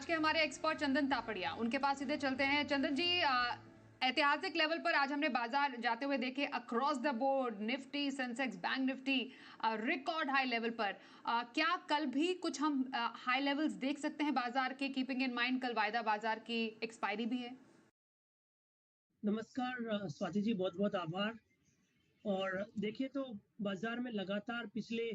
के हमारे एक्सपर्ट चंदन तापड़िया, उनके पास सीधे चलते हैं। चंदन जी, ऐतिहासिक लेवल पर आज हमने बाजार जाते हुए देखे across the board, Nifty, Sensex, bank Nifty record high level पर। क्या कल भी कुछ हम हाई लेवल्स देख सकते हैं बाजार के, कीपिंग इन माइंड कल वायदा बाजार की एक्सपायरी भी है? नमस्कार स्वाति जी, बहुत बहुत आभार। और देखिए तो बाजार में लगातार पिछले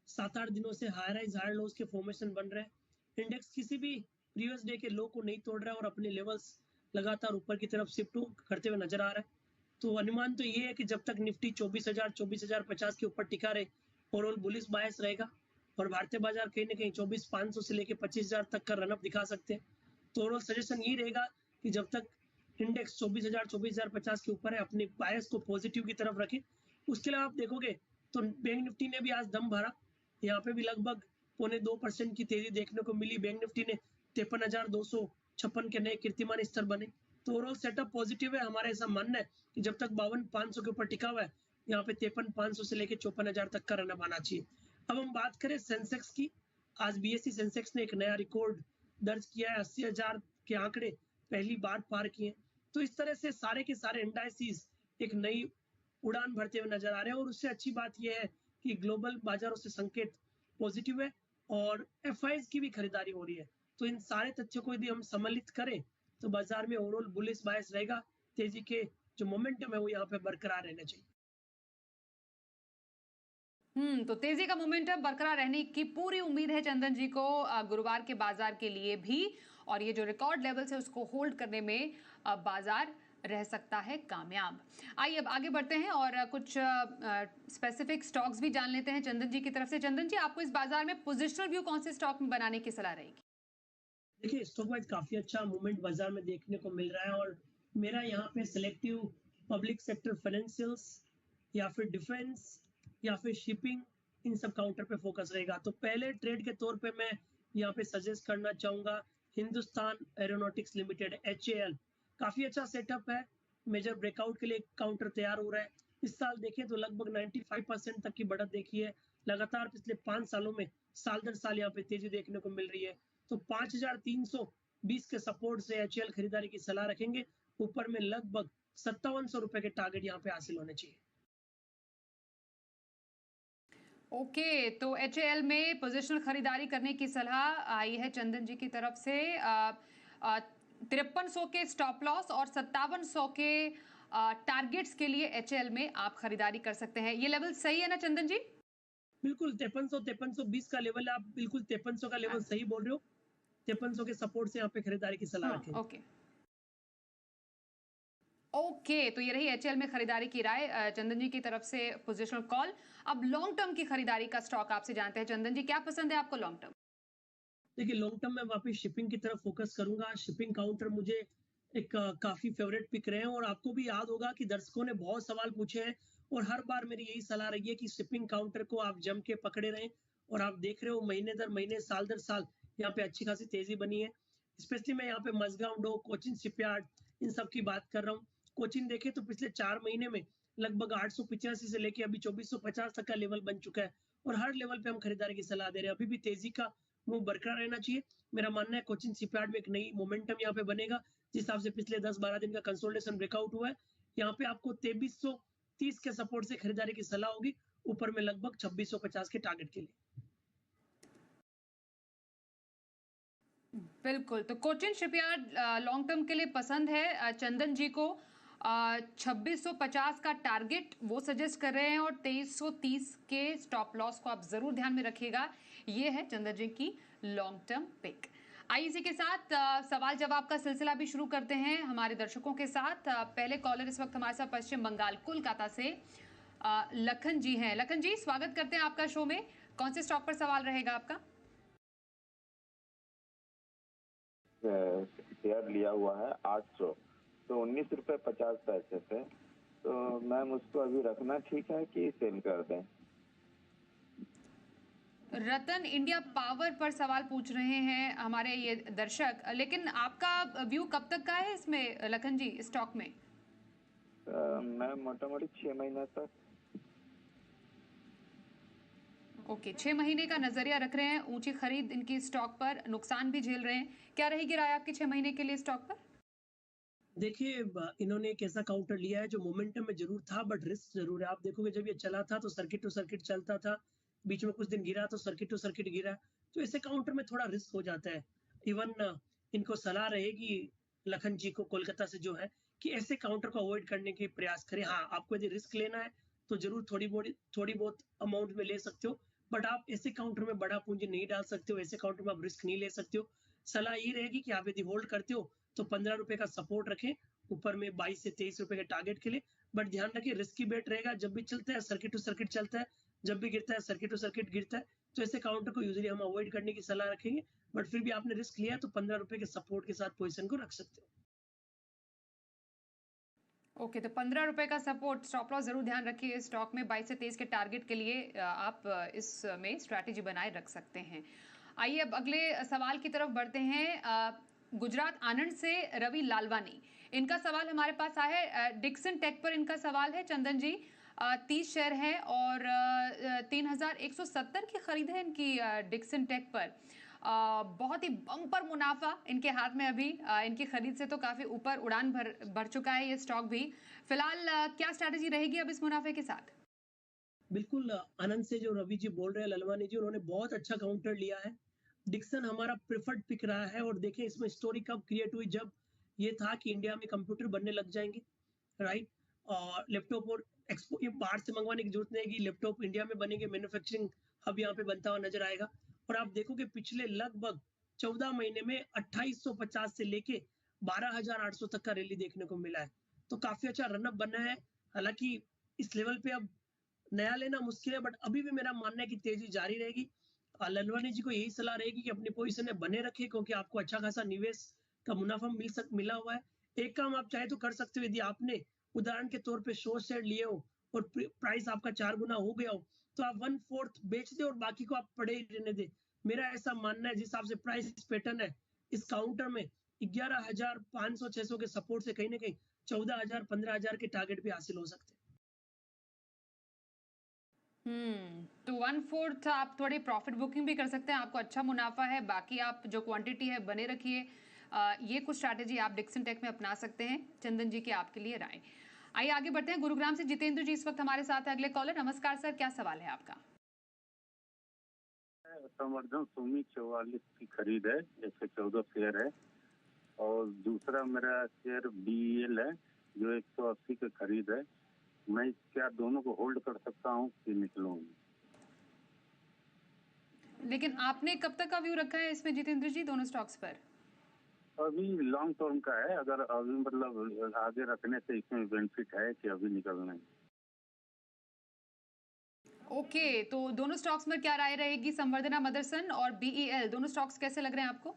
7-8 दिनों से हाई राइज हाई लोज के फॉर्मेशन बन रहे हैं। इंडेक्स किसी भी प्रीवियस डे के लो को नहीं तोड़ रहा है और अपने लेवल्स लगातार ऊपर की तरफ शिफ्ट करते हुए नजर आ रहा है। तो अनुमान तो ये है कि जब तक निफ्टी 24,050 के ऊपर टिका रहे, ओवरऑल बुलिश बायस रहेगा और भारतीय बाजार कहीं ना कहीं 24,500 से लेकर 25,000 तक का रनअप दिखा सकते हैं। तो ओवरऑल सजेशन ये रहेगा कि जब तक इंडेक्स 24,050 के ऊपर है, अपने बायस को पॉजिटिव की तरफ रखें। उसके अलावा आप देखोगे तो बैंक निफ्टी ने भी आज दम भरा, यहाँ पे भी लगभग 0.25% की तेजी देखने को मिली। बैंक निफ्टी ने 53,256 के नए कीर्तिमान स्तर बने। तो ओवरऑल सेटअप पॉजिटिव है। हमारा ऐसा मानना है कि जब तक 52,500 के ऊपर टिका हुआ है, यहाँ पे 53,500 से लेकर 54,000 तक का रनअप आना चाहिए। अब हम बात करें सेंसेक्स की। आज बीएसई सेंसेक्स ने एक नया रिकॉर्ड दर्ज किया है, 80,000 के आंकड़े पहली बार पार किए। तो इस तरह से सारे के सारे इंडाइसिस एक नई उड़ान भरते हुए नजर आ रहे हैं और उससे अच्छी बात यह है कि ग्लोबल बाजारों से संकेत पॉजिटिव है और एफआईज की भी खरीदारी हो रही है। तो इन सारे तथ्यों को यदि हम सम्मिलित करें तो बाजार में ओवरऑल बुलिश बायस रहेगा। तेजी के जो मोमेंटम है वो यहाँ पे बरकरार रहना चाहिए। तो तेजी का मोमेंटम बरकरार रहने की पूरी उम्मीद है चंदन जी को गुरुवार के बाजार के लिए भी। और ये जो रिकॉर्ड लेवल है उसको होल्ड करने में बाजार रह सकता है कामयाब। आइए अब आगे बढ़ते हैं और कुछ स्पेसिफिक स्टॉक्स भी जान लेते हैं चंदन जी की तरफ से। चंदन जी, आपको इस बाजार में पोजिशनल व्यू कौन से स्टॉक में बनाने की सलाह रहेगी? देखिए स्टॉक वाइज काफी अच्छा मूवमेंट बाजार में देखने को मिल रहा है और मेरा यहाँ पे सिलेक्टिव पब्लिक सेक्टर फाइनेंशियल्स या फिर डिफेंस या फिर शिपिंग, इन सब काउंटर पे फोकस रहेगा। तो पहले ट्रेड के तौर पे मैं यहाँ पे सजेस्ट करना चाहूंगा हिंदुस्तान एरोनॉटिक्स लिमिटेड, HAL। काफी अच्छा सेटअप है, मेजर ब्रेकआउट के लिए काउंटर तैयार हो रहा है। इस साल देखें तो लगभग 95% तक की बढ़त देखी है। लगातार पिछले 5 सालों में साल दर साल यहाँ पे तेजी देखने को मिल रही है। तो 5,320 के सपोर्ट से HAL खरीदारी की सलाह रखेंगे। ऊपर में लगभग 5700 रुपए के टारगेट यहाँ पे हासिल होने चाहिए। ओके, तो HAL में पोजिशनल खरीदारी करने की सलाह आई है चंदन जी की तरफ से। 5300 के स्टॉप लॉस और 5700 के टारगेट्स के लिए HAL में आप खरीदारी कर सकते हैं। ये लेवल सही है ना चंदन जी? बिल्कुल 5320 का लेवल है। आप बिल्कुल 5300 का लेवल सही बोल रहे हो। 5300 के सपोर्ट से यहाँ पे खरीदारी की सलाह हाँ, रखेंगे। ओके। ओके, तो ये रही HAL में खरीदारी की राय चंदन जी की तरफ से, पोजिशनल कॉल। अब लॉन्ग टर्म की खरीदारी का स्टॉक आपसे जानते हैं। चंदन जी, क्या पसंद है आपको लॉन्ग टर्म? देखिए लॉन्ग टर्म में वापस शिपिंग की तरफ फोकस करूंगा। शिपिंग काउंटर मुझे एक काफी फेवरेट पिक रहे हैं और आपको भी याद होगा कि दर्शकों ने बहुत सवाल पूछे हैं और हर बार मेरी यही सलाह रही है कि शिपिंग काउंटर को आप जम के पकड़े रहें। और आप देख रहे हो महीने दर महीने साल दर साल यहाँ पे अच्छी खासी तेजी बनी है। स्पेशली मैं यहाँ पे मजगांव डो, कोचिन शिपयार्ड, इन सब की बात कर रहा हूँ। कोचिन देखे तो पिछले 4 महीने में लगभग 885 से लेके अभी 2450 तक का लेवल बन चुका है और हर लेवल पे हम खरीदारी की सलाह दे रहे हैं। अभी भी तेजी का वो बरकरार रहना चाहिए। मेरा मानना है कोचिन शिपयार्ड में एक नई मोमेंटम यहाँ पे बनेगा। जिस हिसाब से पिछले 10-12 दिन का कंसोलिडेशन ब्रेकआउट हुआ है, यहाँ पे आपको 2330 के सपोर्ट से खरीदारी की सलाह होगी। ऊपर में लगभग 2650 के टारगेट के लिए। बिल्कुल, तो कोचिन शिपयार्ड लॉन्ग टर्म के लिए पसंद है चंदन जी को। 2650 का टारगेट वो सजेस्ट कर रहे हैं और 2330 के स्टॉप लॉस को आप जरूर ध्यान में रखिएगा। ये है चंदन जी की लॉन्ग टर्म पिक। आइए इसी के साथ सवाल जवाब का सिलसिला भी शुरू करते हैं हमारे दर्शकों के साथ। पहले कॉलर इस वक्त हमारे साथ पश्चिम बंगाल कोलकाता से लखन जी हैं। लखन जी, स्वागत करते हैं आपका शो में। कौन से स्टॉक पर सवाल रहेगा आपका? शेयर लिया हुआ है 800, तो 19 रुपए 50 पैसे पे। तो मैम उसको अभी रखना ठीक है कि सेल कर दें? रतन इंडिया पावर पर सवाल पूछ रहे हैं हमारे ये दर्शक, लेकिन आपका व्यू कब तक का है इसमें लखन जी, स्टॉक में? मैम मोटा मोटी 6 महीने तक। ओके, 6 महीने का नजरिया रख रहे हैं, ऊंची खरीद इनकी स्टॉक पर, नुकसान भी झेल रहे हैं। क्या रहेगी राय आपकी 6 महीने के लिए स्टॉक पर? देखिए इन्होंने एक ऐसा काउंटर लिया है जो मोमेंटम में जरूर था बट रिस्क जरूर है। आप देखोगे जब ये चला था तो सर्किट टू सर्किट चलता था, बीच में कुछ दिन गिरा तो सर्किट टू सर्किट गिरा, तो ऐसे काउंटर में थोड़ा रिस्क हो जाता है। इवन इनको सलाह रहेगी लखन जी को कोलकाता से जो है कि ऐसे काउंटर को अवॉइड करने की प्रयास करें। हाँ, आपको यदि रिस्क लेना है तो जरूर थोड़ी बहुत अमाउंट में ले सकते हो, बट आप ऐसे काउंटर में बड़ा पूंजी नहीं डाल सकते हो, ऐसे काउंटर में आप रिस्क नहीं ले सकते हो। सलाह ये रहेगी कि आप यदि होल्ड करते हो तो 15 रुपए का सपोर्ट रखें, ऊपर में 22 से 23 रुपए के टारगेट के लिए। बट ध्यान रखिए रिस्की बेट रहेगा, जब भी चलता है सर्किट टू सर्किट चलता है, जब भी गिरता है सर्किट टू सर्किट गिरता है, तो ऐसे काउंटर को यूजुअली हम अवॉइड करने की सलाह रखेंगे। बट फिर भी आपने रिस्क लिया है तो 15 रुपए के सपोर्ट के साथ पोजीशन को रख सकते हो। ओके, तो 15 रुपए का सपोर्ट, स्टॉप लॉस जरूर ध्यान रखिए स्टॉक में। 22 से 23 के टारगेट के लिए आप इसमें स्ट्रैटेजी बनाए रख सकते हैं। आइए अब अगले सवाल की तरफ बढ़ते हैं। गुजरात आनंद से रवि लालवानी, इनका सवाल हमारे पास आया है। डिक्सन टेक पर इनका सवाल है चंदन जी। 30 शेयर है और 3170 की खरीद है इनकी डिक्सन टेक पर। बहुत ही बम्पर मुनाफा इनके हाथ में अभी। इनकी खरीद से तो काफी ऊपर उड़ान भर चुका है ये स्टॉक भी। फिलहाल क्या स्ट्रैटेजी रहेगी अब इस मुनाफे के साथ? बिल्कुल आनंद से जो रवि जी बोल रहे हैं ललवानी जी, उन्होंने बहुत अच्छा काउंटर लिया है। डिक्सन हमारा प्रेफर्ड पिक रहा है और देखें इसमें स्टोरी कब क्रिएट हुई, जब ये था कि इंडिया में कंप्यूटर बनने लग जाएंगे, राइट। और लैपटॉप और एक्सपो ये बाहर से मंगवाने की जरूरत नहीं है कि लैपटॉप इंडिया में बनेंगे, मैन्युफैक्चरिंग हब यहाँ पे बनता हुआ नजर आएगा। और आप देखोगे पिछले लगभग 14 महीने में 2850 से लेके 12,800 तक का रैली देखने को मिला है, तो काफी अच्छा रनअप बना है। हालांकि इस लेवल पे अब नया लेना मुश्किल है, बट अभी भी मेरा मानना है कि तेजी जारी रहेगी। ललवानी जी को यही सलाह रहेगी कि अपनी पोजीशन में बने रखें, क्योंकि आपको अच्छा खासा निवेश का मुनाफा मिला हुआ है। एक काम आप चाहे तो कर सकते हो, यदि आपने उदाहरण के तौर पे 100 शेयर लिए हो और प्राइस आपका 4 गुना हो गया हो, तो आप 1/4 बेच दे और बाकी को आप पड़े ही रहने दे। मेरा ऐसा मानना है, जिस हिसाब से प्राइस पैटर्न है इस काउंटर में, 11,500-600 के सपोर्ट से कहीं ना कहीं 14,000-15,000 के टारगेट भी हासिल हो सकते हैं। तो 1/4 आप थोड़ी प्रॉफिट बुकिंग भी कर सकते हैं, आपको अच्छा मुनाफा है। बाकी आप जो क्वांटिटी है बने रखिए। ये कुछ स्ट्रैटेजी आप डिक्सन टेक में अपना सकते हैं। चंदन जी की आपके लिए राय। आइए आगे बढ़ते हैं। गुरुग्राम से जितेंद्र जी इस वक्त हमारे साथ है, अगले कॉलर। नमस्कार सर, क्या सवाल है आपका? संवर्धन सुमी 44 की खरीद है, 114 शेयर है। और दूसरा मेरा शेयर बीएल है जो 180 की खरीद है। मैं क्या दोनों को होल्ड कर सकता हूँ कि निकलूँ? लेकिन आपने कब तक का व्यू रखा है इसमें जितेंद्र जी, दोनों स्टॉक्स पर? अभी लॉन्ग टर्म का है, अगर अभी मतलब आगे रखने से इसमें बेनिफिट है कि अभी निकलना है? ओके, तो दोनों स्टॉक्स में क्या राय रहेगी? संवर्धना मदरसन और बीईएल, दोनों स्टॉक्स कैसे लग रहे हैं आपको?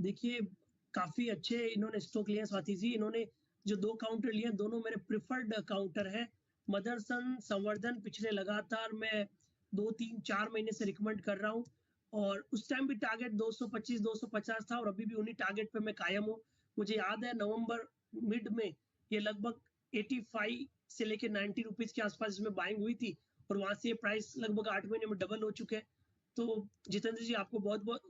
देखिए काफी अच्छे इन्होंने स्टॉक लिए स्वाति जी। इन्होंने जो 2 काउंटर लिए दोनों मेरे प्रेफर्ड काउंटर है। मदरसन, संवर्धन पिछले लगातार मैं 2-3-4 महीने से रिकमेंड कर रहा हूँ, और उस टाइम भी टारगेट 225-250 था और अभी भी उन्हीं टारगेट पे मैं कायम हूँ। मुझे याद है नवंबर मिड में ये लगभग 85 से लेके 90 रुपीज के आसपास इसमें बाइंग हुई थी, और वहां से ये प्राइस लगभग 8 महीने में डबल हो चुके हैं। तो जितेंद्र जी आपको बहुत बहुत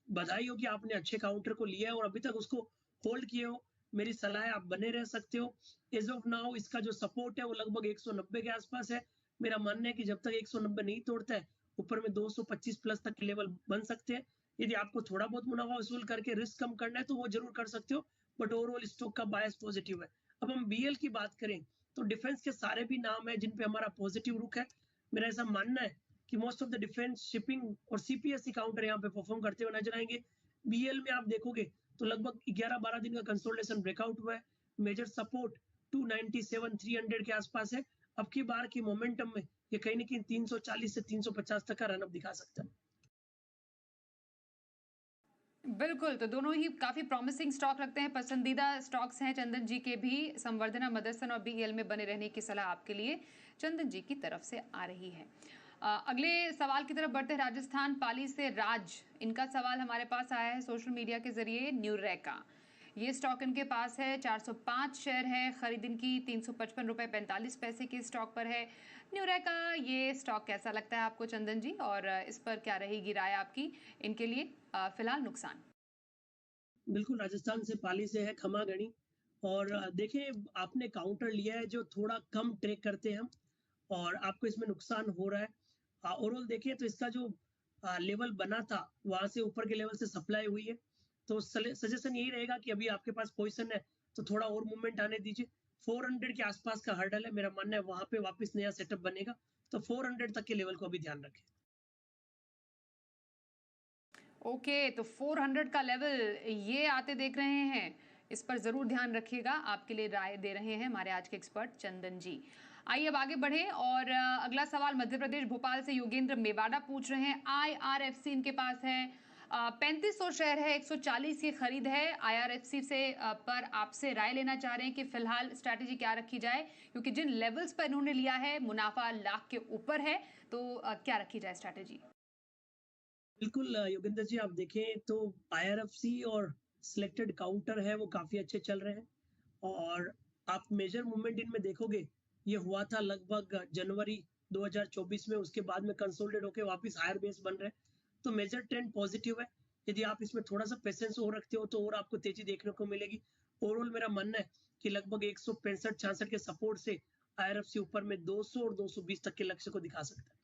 बधाई हो कि आपने अच्छे काउंटर को लिया है और अभी तक उसको होल्ड किए हो। मेरी सलाह है आप बने रह सकते हो। एज ऑफ नाउ इसका जो सपोर्ट है वो लगभग 190 के आसपास है। मेरा मानना है कि जब तक 190 नहीं तोड़ता है, ऊपर में 225 प्लस तक के लेवल बन सकते हैं। यदि आपको थोड़ा बहुत मुनाफा वसूल करके रिस्क कम करना है तो वो जरूर कर सकते हो, बट ओवरऑल स्टॉक का बायस पॉजिटिव है। अब हम बीएल की बात करें तो डिफेंस के सारे भी नाम है जिन पे हमारा पॉजिटिव रुख है। मेरा ऐसा मानना है कि most of the defence, shipping और सीपीएससी काउंटर यहाँ पे परफॉर्म करते हुए नजर आएंगे। बीएल में आप देखोगे तो लगभग 11-12 दिन का कंसोलिडेशन ब्रेकआउट हुआ है। मेजर सपोर्ट 297-300 के आसपास है। अब की बार की मोमेंटम में ये कहीं ना कहीं 340 से 350 तक का रनअप दिखा सकता है। बिल्कुल, तो दोनों ही काफी प्रॉमिसिंग स्टॉक रखते हैं, पसंदीदा स्टॉक्स हैं चंदन जी के भी। संवर्धना मदरसन और बीईएल में बने रहने की सलाह आपके लिए चंदन जी की तरफ से आ रही है। अगले सवाल की तरफ बढ़ते हैं। राजस्थान पाली से राज, इनका सवाल हमारे पास आया है सोशल मीडिया के जरिए। न्यूरेका, ये स्टॉक इनके पास है, 405 शेयर है, खरीद इनकी 355 रुपए 45 पैसे के स्टॉक पर है। न्यूरेका, ये स्टॉक कैसा लगता है आपको चंदन जी, और इस पर क्या रहेगी राय आपकी इनके लिए फिलहाल नुकसान? बिल्कुल, राजस्थान से पाली से है खमागणी। और देखिए, आपने काउंटर लिया है जो थोड़ा कम ट्रेक करते हैं हम, और आपको इसमें नुकसान हो रहा है। ओवरऑल देखिए तो इसका जो लेवल बना था वहां से ऊपर के लेवल से सप्लाई हुई है, तो सजेशन यही रहेगा कि अभी आपके पास पोजीशन है तो थोड़ा और मूवमेंट आने दीजिए। 400 के आसपास का हर्डल है, मेरा मानना है वहां पे वापस नया सेटअप बनेगा, तो 400 तक के लेवल को अभी ध्यान रखें। ओके, तो 400 का लेवल ये आते देख रहे हैं, इस पर जरूर ध्यान रखिएगा। आपके लिए राय दे रहे हैं हमारे आज के एक्सपर्ट चंदन जी। आइए अब आगे बढ़ें, और अगला सवाल मध्य प्रदेश भोपाल से योगेंद्र मेवाड़ा पूछ रहे हैं। IRFC इनके पास है, 3500 शेयर है, 140 की खरीद है। IRFC से पर आपसे राय लेना चाह रहे हैं कि फिलहाल स्ट्रैटेजी क्या रखी जाए, क्योंकि जिन लेवल्स पर इन्होंने लिया है मुनाफा लाख के ऊपर है, तो क्या रखी जाए स्ट्रैटेजी? बिल्कुल योगेंद्र जी, आप देखें तो IRFC और सिलेक्टेड काउंटर है वो काफी अच्छे चल रहे हैं। और आप मेजर मूवमेंट इनमें देखोगे, ये हुआ था लगभग जनवरी 2024 में, उसके बाद में कंसोलिडेट होकर वापस हायर बेस बन रहे हैं, तो मेजर ट्रेंड पॉजिटिव है। यदि आप इसमें थोड़ा सा पेशेंस और रखते हो तो और आपको तेजी देखने को मिलेगी। ओवरऑल मेरा मानना है कि लगभग 165-66 के सपोर्ट से IRFC ऊपर में 200 और 220 तक के लक्ष्य को दिखा सकता है।